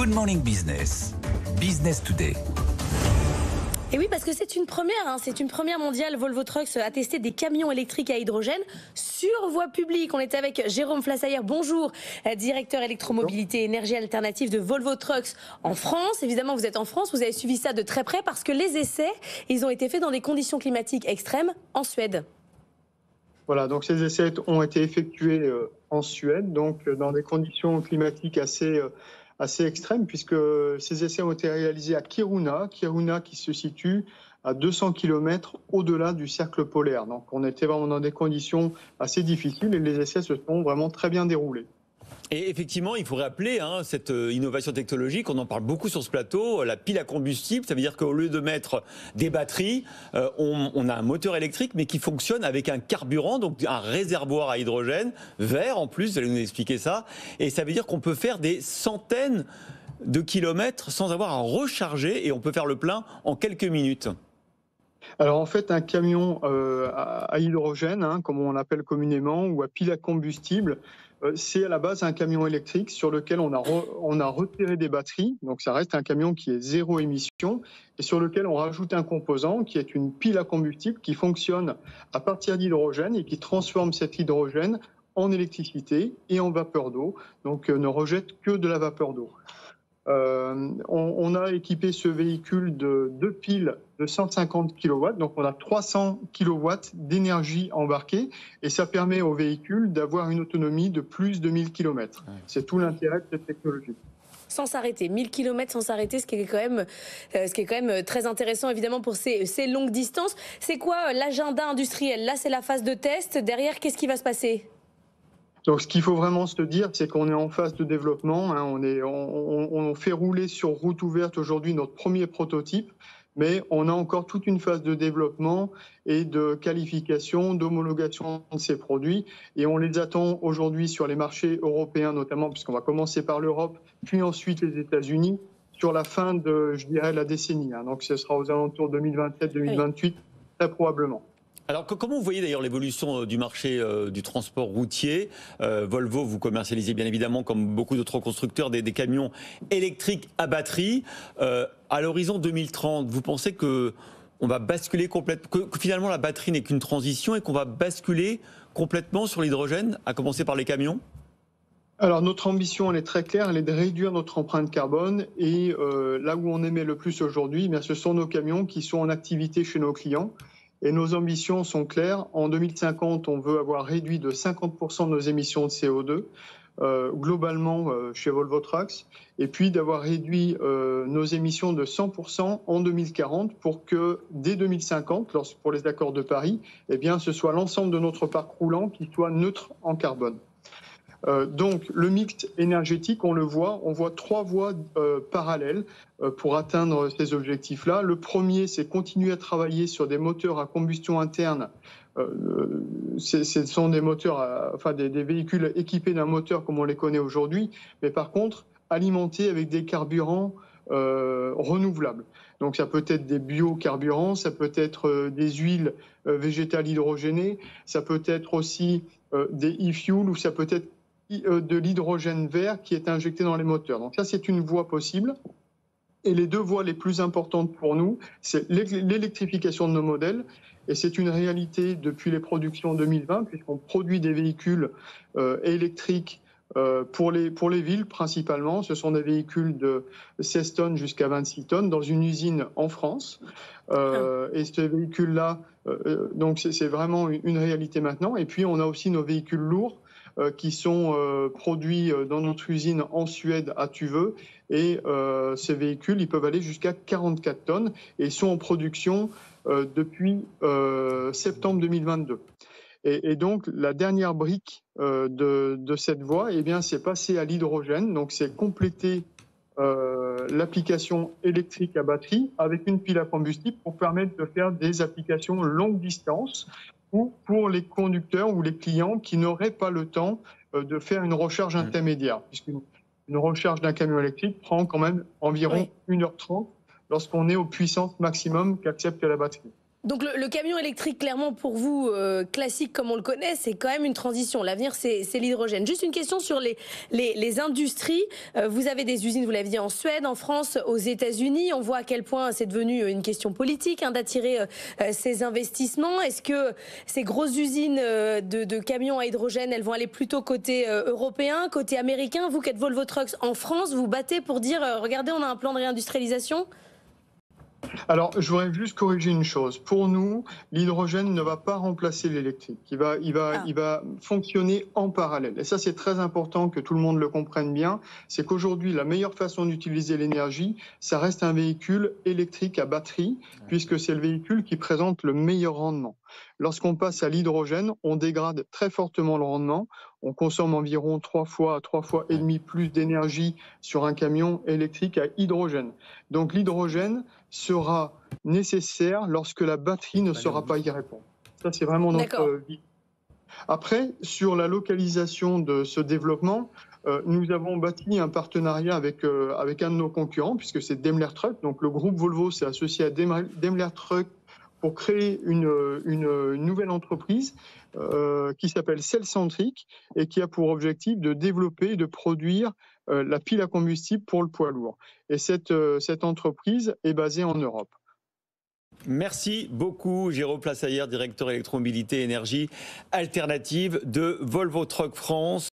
Good Morning Business, Business Today. Et oui, parce que c'est une première, c'est une première mondiale. Volvo Trucks a testé des camions électriques à hydrogène sur voie publique. On était avec Jérôme Flassaillère, bonjour, directeur électromobilité et énergie alternative de Volvo Trucks en France. Évidemment, vous êtes en France, vous avez suivi ça de très près parce que les essais, ils ont été faits dans des conditions climatiques extrêmes en Suède. Voilà, donc ces essais ont été effectués en Suède, donc dans des conditions climatiques assez extrêmes, puisque ces essais ont été réalisés à Kiruna qui se situe à 200 km au-delà du cercle polaire. Donc on était vraiment dans des conditions assez difficiles et les essais se sont vraiment très bien déroulés. Et effectivement, il faut rappeler cette innovation technologique, on en parle beaucoup sur ce plateau, la pile à combustible, ça veut dire qu'au lieu de mettre des batteries, on a un moteur électrique mais qui fonctionne avec un carburant, donc un réservoir à hydrogène, vert en plus, vous allez nous expliquer ça, et ça veut dire qu'on peut faire des centaines de kilomètres sans avoir à recharger et on peut faire le plein en quelques minutes. Alors en fait, un camion à hydrogène, comme on l'appelle communément, ou à pile à combustible, c'est à la base un camion électrique sur lequel on a retiré des batteries. Donc ça reste un camion qui est zéro émission et sur lequel on rajoute un composant qui est une pile à combustible qui fonctionne à partir d'hydrogène et qui transforme cet hydrogène en électricité et en vapeur d'eau. Donc ne rejette que de la vapeur d'eau. On a équipé ce véhicule de deux piles de 150 kW, donc on a 300 kW d'énergie embarquée et ça permet au véhicule d'avoir une autonomie de plus de 1000 km. C'est tout l'intérêt de cette technologie. Sans s'arrêter, 1000 km sans s'arrêter, ce qui est quand même très intéressant évidemment pour ces longues distances. C'est quoi l'agenda industriel? Là, c'est la phase de test. Derrière, qu'est-ce qui va se passer? Donc, ce qu'il faut vraiment se dire, c'est qu'on est en phase de développement. On fait rouler sur route ouverte aujourd'hui notre premier prototype, mais on a encore toute une phase de développement et de qualification, d'homologation de ces produits. Et on les attend aujourd'hui sur les marchés européens notamment, puisqu'on va commencer par l'Europe, puis ensuite les États-Unis, sur la fin de, je dirais, la décennie. Donc, ce sera aux alentours 2027-2028, très probablement. Alors, comment vous voyez d'ailleurs l'évolution du marché du transport routier? Volvo, vous commercialisez bien évidemment, comme beaucoup d'autres constructeurs, des camions électriques à batterie. À l'horizon 2030, vous pensez qu'on va basculer complètement, que finalement la batterie n'est qu'une transition et qu'on va basculer complètement sur l'hydrogène, à commencer par les camions? Alors notre ambition, elle est très claire, elle est de réduire notre empreinte carbone et là où on émet le plus aujourd'hui, ce sont nos camions qui sont en activité chez nos clients. Et nos ambitions sont claires. En 2050, on veut avoir réduit de 50% nos émissions de CO2 globalement chez Volvo Trucks, et puis d'avoir réduit nos émissions de 100% en 2040 pour que dès 2050, pour les accords de Paris, ce soit l'ensemble de notre parc roulant qui soit neutre en carbone. Donc le mix énergétique, on voit trois voies parallèles pour atteindre ces objectifs-là. Le premier, c'est continuer à travailler sur des moteurs à combustion interne. Ce sont des moteurs, des véhicules équipés d'un moteur comme on les connaît aujourd'hui, mais par contre alimentés avec des carburants renouvelables. Donc ça peut être des biocarburants, ça peut être des huiles végétales hydrogénées, ça peut être aussi des e-fuels ou ça peut être de l'hydrogène vert qui est injecté dans les moteurs. Donc ça, c'est une voie possible. Et les deux voies les plus importantes pour nous, c'est l'électrification de nos modèles. Et c'est une réalité depuis les productions 2020, puisqu'on produit des véhicules électriques pour les villes principalement. Ce sont des véhicules de 16 tonnes jusqu'à 26 tonnes dans une usine en France. Et ces véhicules-là, donc c'est vraiment une réalité maintenant. Et puis on a aussi nos véhicules lourds qui sont produits dans notre usine en Suède à Tuveux. Et ces véhicules, ils peuvent aller jusqu'à 44 tonnes et sont en production depuis septembre 2022. Et donc, la dernière brique de cette voie, c'est passer à l'hydrogène. Donc, c'est compléter l'application électrique à batterie avec une pile à combustible pour permettre de faire des applications longue distance ou pour les conducteurs ou les clients qui n'auraient pas le temps de faire une recharge intermédiaire. Puisqu'une recharge d'un camion électrique prend quand même environ 1h30 lorsqu'on est aux puissances maximum qu'accepte la batterie. Donc le camion électrique, clairement pour vous, classique comme on le connaît, c'est quand même une transition. L'avenir, c'est l'hydrogène. Juste une question sur les industries. Vous avez des usines, vous l'avez dit, en Suède, en France, aux États-Unis. On voit à quel point c'est devenu une question politique d'attirer ces investissements. Est-ce que ces grosses usines de camions à hydrogène, elles vont aller plutôt côté européen, côté américain? Vous qui êtes Volvo Trucks en France, vous battez pour dire, regardez, on a un plan de réindustrialisation? Alors, je voudrais juste corriger une chose. Pour nous, l'hydrogène ne va pas remplacer l'électrique. Il va fonctionner en parallèle. Et ça, c'est très important que tout le monde le comprenne bien. C'est qu'aujourd'hui, la meilleure façon d'utiliser l'énergie, ça reste un véhicule électrique à batterie, puisque c'est le véhicule qui présente le meilleur rendement. Lorsqu'on passe à l'hydrogène, on dégrade très fortement le rendement. On consomme environ 3 fois et demi plus d'énergie sur un camion électrique à hydrogène. Donc l'hydrogène sera nécessaire lorsque la batterie ne sera pas y répondre. Ça, c'est vraiment notre vie. Après, sur la localisation de ce développement, nous avons bâti un partenariat avec un de nos concurrents, puisque c'est Daimler Truck. Donc le groupe Volvo s'est associé à Daimler Truck pour créer une nouvelle entreprise qui s'appelle Cellcentric et qui a pour objectif de développer et de produire la pile à combustible pour le poids lourd. Et cette entreprise est basée en Europe. Merci beaucoup, Jérôme Flassaillère, directeur électromobilité énergie alternative de Volvo Trucks France.